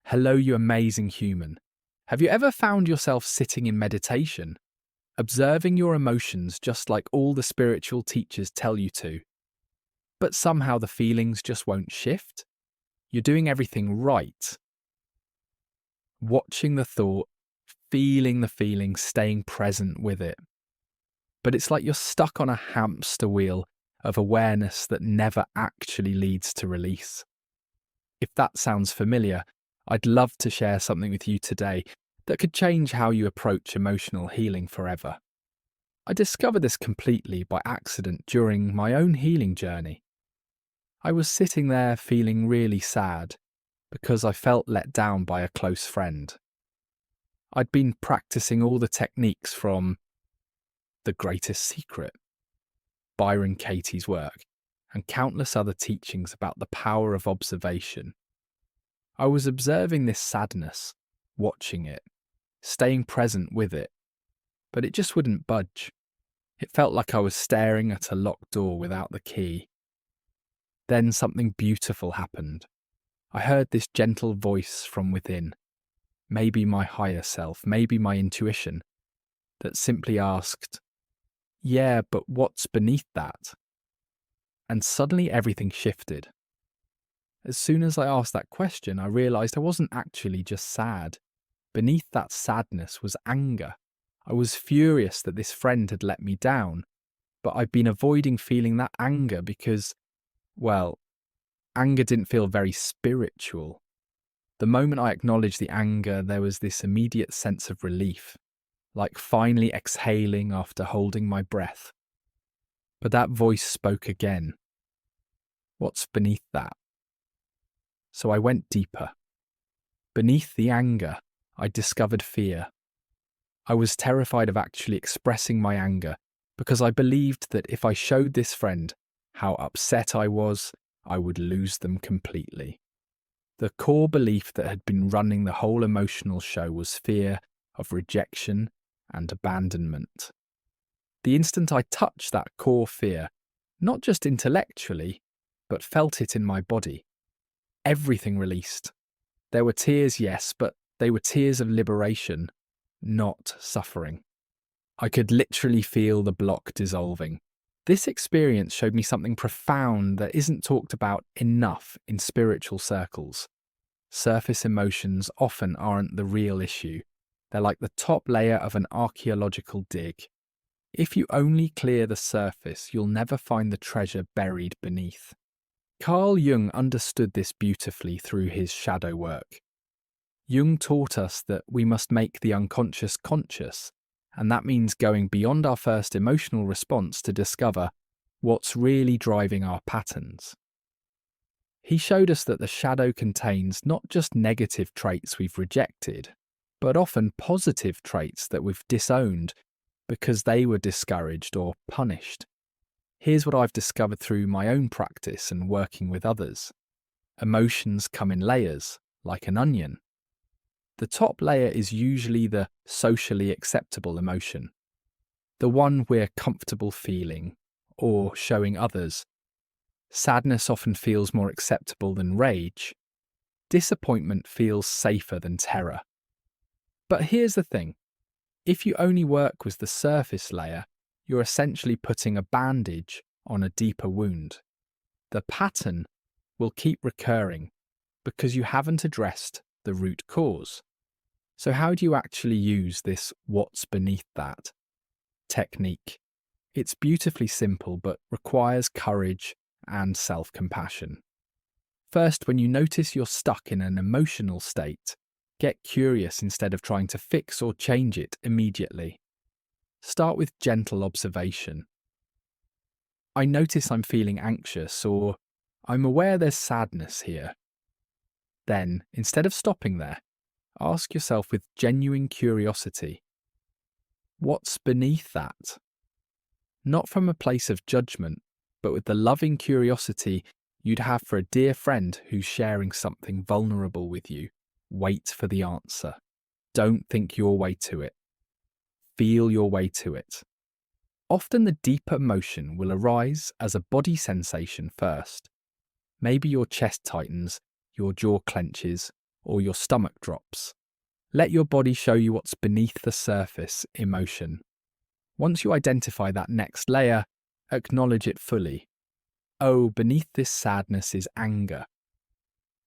Hello, you amazing human. Have you ever found yourself sitting in meditation, observing your emotions just like all the spiritual teachers tell you to, but somehow the feelings just won't shift? You're doing everything right, watching the thought, feeling the feeling, staying present with it. But it's like you're stuck on a hamster wheel of awareness that never actually leads to release. If that sounds familiar, I'd love to share something with you today that could change how you approach emotional healing forever. I discovered this completely by accident during my own healing journey. I was sitting there feeling really sad because I felt let down by a close friend. I'd been practicing all the techniques from The Greatest Secret, Byron Katie's work, and countless other teachings about the power of observation. I was observing this sadness, watching it, staying present with it, but it just wouldn't budge. It felt like I was staring at a locked door without the key. Then something beautiful happened. I heard this gentle voice from within, maybe my higher self, maybe my intuition, that simply asked, "Yeah, but what's beneath that?" And suddenly everything shifted. As soon as I asked that question, I realised I wasn't actually just sad. Beneath that sadness was anger. I was furious that this friend had let me down, but I'd been avoiding feeling that anger because, well, anger didn't feel very spiritual. The moment I acknowledged the anger, there was this immediate sense of relief, like finally exhaling after holding my breath. But that voice spoke again. What's beneath that? So I went deeper. Beneath the anger, I discovered fear. I was terrified of actually expressing my anger because I believed that if I showed this friend how upset I was, I would lose them completely. The core belief that had been running the whole emotional show was fear of rejection and abandonment. The instant I touched that core fear, not just intellectually, but felt it in my body, everything released. There were tears, yes, but they were tears of liberation, not suffering. I could literally feel the block dissolving. This experience showed me something profound that isn't talked about enough in spiritual circles. Surface emotions often aren't the real issue. They're like the top layer of an archaeological dig. If you only clear the surface, you'll never find the treasure buried beneath. Carl Jung understood this beautifully through his shadow work. Jung taught us that we must make the unconscious conscious, and that means going beyond our first emotional response to discover what's really driving our patterns. He showed us that the shadow contains not just negative traits we've rejected, but often positive traits that we've disowned because they were discouraged or punished. Here's what I've discovered through my own practice and working with others. Emotions come in layers, like an onion. The top layer is usually the socially acceptable emotion, the one we're comfortable feeling or showing others. Sadness often feels more acceptable than rage. Disappointment feels safer than terror. But here's the thing. If you only work with the surface layer, you're essentially putting a bandage on a deeper wound. The pattern will keep recurring because you haven't addressed the root cause. So how do you actually use this "what's beneath that" technique? It's beautifully simple but requires courage and self-compassion. First, when you notice you're stuck in an emotional state, get curious instead of trying to fix or change it immediately. Start with gentle observation. I notice I'm feeling anxious, or I'm aware there's sadness here. Then, instead of stopping there, ask yourself with genuine curiosity, what's beneath that? Not from a place of judgment, but with the loving curiosity you'd have for a dear friend who's sharing something vulnerable with you. Wait for the answer. Don't think your way to it. Feel your way to it. Often the deeper emotion will arise as a body sensation first. Maybe your chest tightens, your jaw clenches, or your stomach drops. Let your body show you what's beneath the surface emotion. Once you identify that next layer, acknowledge it fully. Oh, beneath this sadness is anger.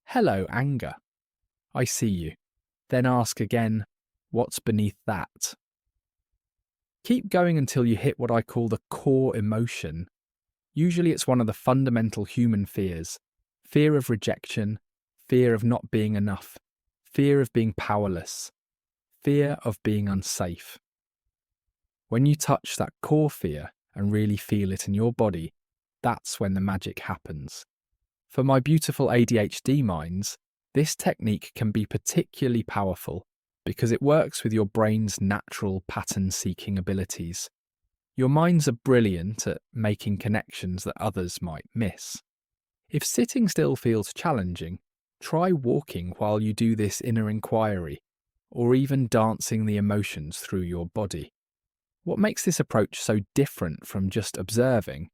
Hello, anger. I see you. Then ask again, what's beneath that? Keep going until you hit what I call the core emotion. Usually it's one of the fundamental human fears. Fear of rejection, fear of not being enough, fear of being powerless, fear of being unsafe. When you touch that core fear and really feel it in your body, that's when the magic happens. For my beautiful ADHD minds, this technique can be particularly powerful because it works with your brain's natural pattern-seeking abilities. Your minds are brilliant at making connections that others might miss. If sitting still feels challenging, try walking while you do this inner inquiry, or even dancing the emotions through your body. What makes this approach so different from just observing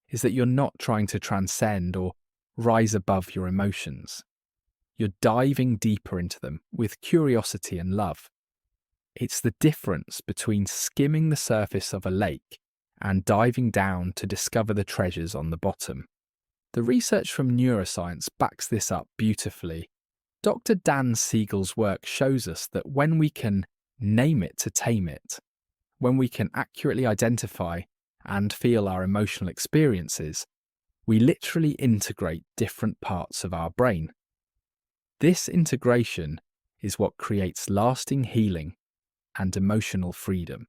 is that you're not trying to transcend or rise above your emotions. You're diving deeper into them with curiosity and love. It's the difference between skimming the surface of a lake and diving down to discover the treasures on the bottom. The research from neuroscience backs this up beautifully. Dr. Dan Siegel's work shows us that when we can name it to tame it, when we can accurately identify and feel our emotional experiences, we literally integrate different parts of our brain. This integration is what creates lasting healing and emotional freedom.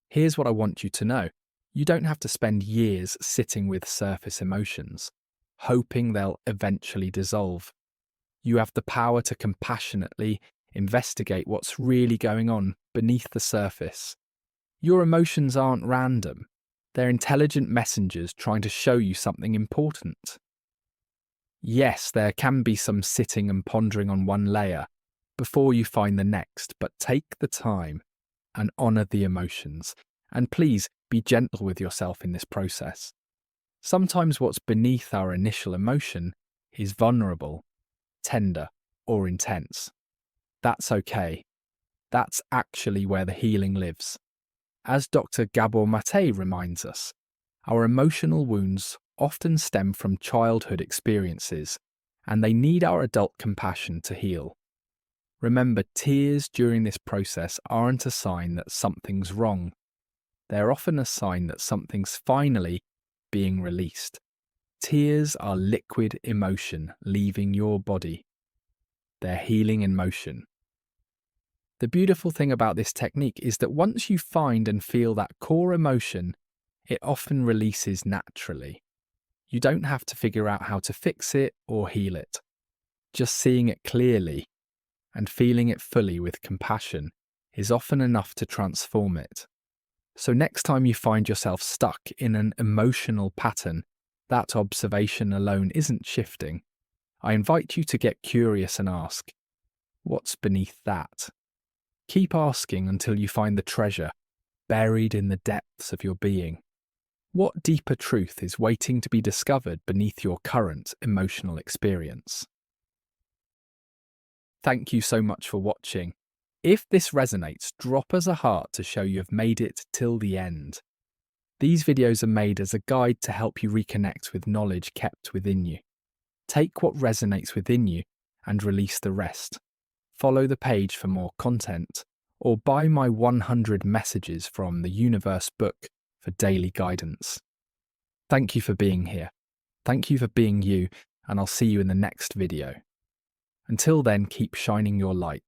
Here's what I want you to know. You don't have to spend years sitting with surface emotions, hoping they'll eventually dissolve. You have the power to compassionately investigate what's really going on beneath the surface. Your emotions aren't random. They're intelligent messengers trying to show you something important. Yes, there can be some sitting and pondering on one layer before you find the next, but take the time and honour the emotions. And please be gentle with yourself in this process. Sometimes what's beneath our initial emotion is vulnerable, tender, or intense. That's okay. That's actually where the healing lives. As Dr. Gabor Mate reminds us, our emotional wounds often stem from childhood experiences, and they need our adult compassion to heal. Remember, tears during this process aren't a sign that something's wrong. They're often a sign that something's finally being released. Tears are liquid emotion leaving your body. They're healing in motion. The beautiful thing about this technique is that once you find and feel that core emotion, it often releases naturally. You don't have to figure out how to fix it or heal it. Just seeing it clearly and feeling it fully with compassion is often enough to transform it. So next time you find yourself stuck in an emotional pattern, that observation alone isn't shifting. I invite you to get curious and ask, what's beneath that? Keep asking until you find the treasure buried in the depths of your being. What deeper truth is waiting to be discovered beneath your current emotional experience? Thank you so much for watching. If this resonates, drop us a heart to show you have made it till the end. These videos are made as a guide to help you reconnect with knowledge kept within you. Take what resonates within you and release the rest. Follow the page for more content, or buy my 100 messages from the Universe book for daily guidance. Thank you for being here. Thank you for being you, and I'll see you in the next video. Until then, keep shining your light.